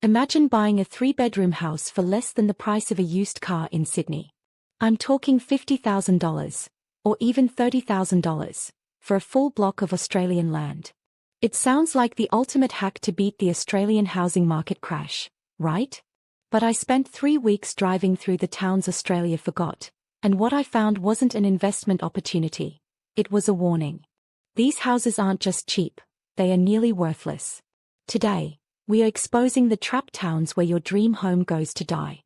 Imagine buying a 3-bedroom house for less than the price of a used car in Sydney. I'm talking $50,000, or even $30,000, for a full block of Australian land. It sounds like the ultimate hack to beat the Australian housing market crash, right? But I spent 3 weeks driving through the towns Australia forgot, and what I found wasn't an investment opportunity. It was a warning. These houses aren't just cheap, they are nearly worthless. Today, we are exposing the trapped towns where your dream home goes to die.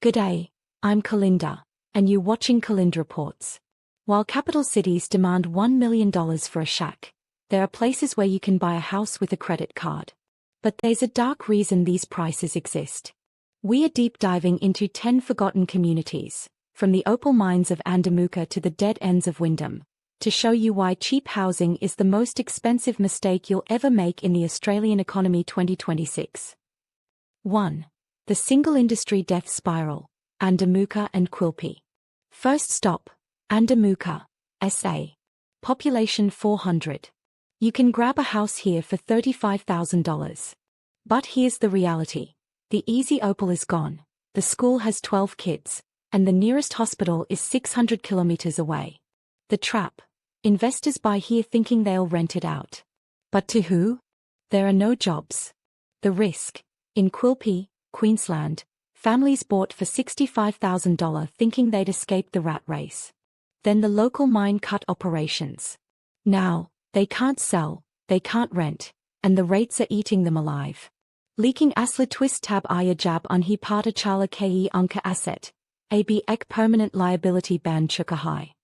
G'day, I'm Calinda, and you're watching CalindaReports. While capital cities demand $1 million for a shack, there are places where you can buy a house with a credit card. But there's a dark reason these prices exist. We are deep diving into 10 forgotten communities, from the opal mines of Andamuka to the dead ends of Wyndham, to show you why cheap housing is the most expensive mistake you'll ever make in the Australian economy 2026. 1. The single industry death spiral, Andamuka and Quilpie. First stop, Andamuka, SA. Population 400. You can grab a house here for $35,000. But here's the reality. The easy opal is gone, the school has 12 kids, and the nearest hospital is 600 kilometers away. The trap. Investors buy here thinking they'll rent it out. But to who? There are no jobs. The risk. In Quilpie, Queensland, families bought for $65,000 thinking they'd escape the rat race. Then the local mine cut operations. Now, they can't sell, they can't rent, and the rates are eating them alive. Leaking asla twist tab aya jab unhi parta chala ke unka asset, ab ek permanent liability ban chuka high.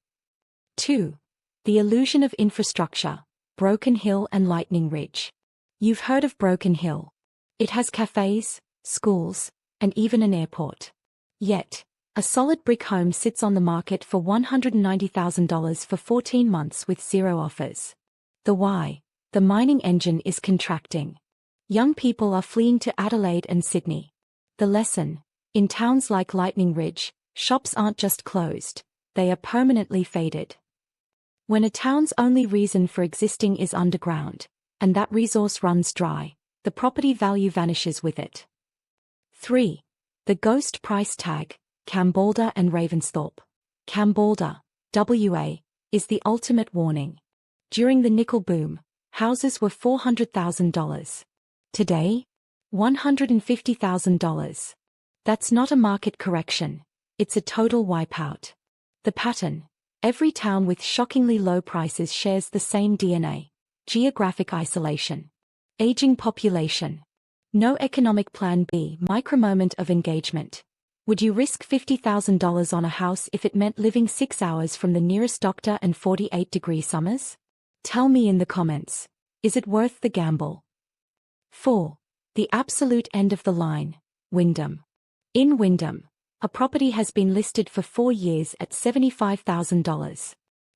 2. The illusion of infrastructure, Broken Hill and Lightning Ridge. You've heard of Broken Hill. It has cafes, schools, and even an airport. Yet, a solid brick home sits on the market for $190,000 for 14 months with 0 offers. The why? The mining engine is contracting. Young people are fleeing to Adelaide and Sydney. The lesson? In towns like Lightning Ridge, shops aren't just closed, they are permanently faded. When a town's only reason for existing is underground, and that resource runs dry, the property value vanishes with it. 3. The ghost price tag, Kambalda and Ravensthorpe. Kambalda, WA, is the ultimate warning. During the nickel boom, houses were $400,000. Today? $150,000. That's not a market correction, it's a total wipeout. The pattern. Every town with shockingly low prices shares the same DNA. Geographic isolation. Aging population. No economic plan B. Micromoment of engagement. Would you risk $50,000 on a house if it meant living 6 hours from the nearest doctor and 48-degree summers? Tell me in the comments. Is it worth the gamble? 4. The absolute end of the line, Wyndham. In Wyndham, a property has been listed for 4 years at $75,000.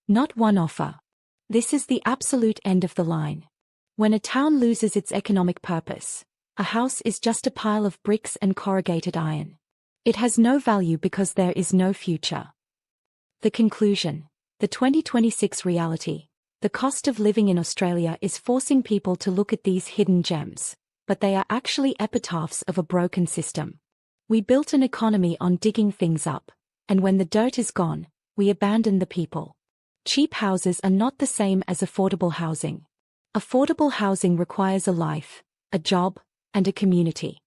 Not one offer. This is the absolute end of the line. When a town loses its economic purpose, a house is just a pile of bricks and corrugated iron. It has no value because there is no future. The conclusion. The 2026 reality. The cost of living in Australia is forcing people to look at these hidden gems, but they are actually epitaphs of a broken system. We built an economy on digging things up, and when the dirt is gone, we abandon the people. Cheap houses are not the same as affordable housing. Affordable housing requires a life, a job, and a community.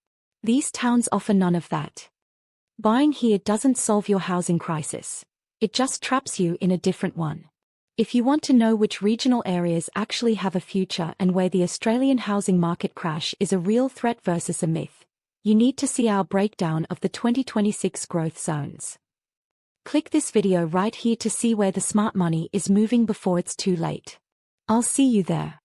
These towns offer none of that. Buying here doesn't solve your housing crisis. It just traps you in a different one. If you want to know which regional areas actually have a future and where the Australian housing market crash is a real threat versus a myth, you need to see our breakdown of the 2026 growth zones. Click this video right here to see where the smart money is moving before it's too late. I'll see you there.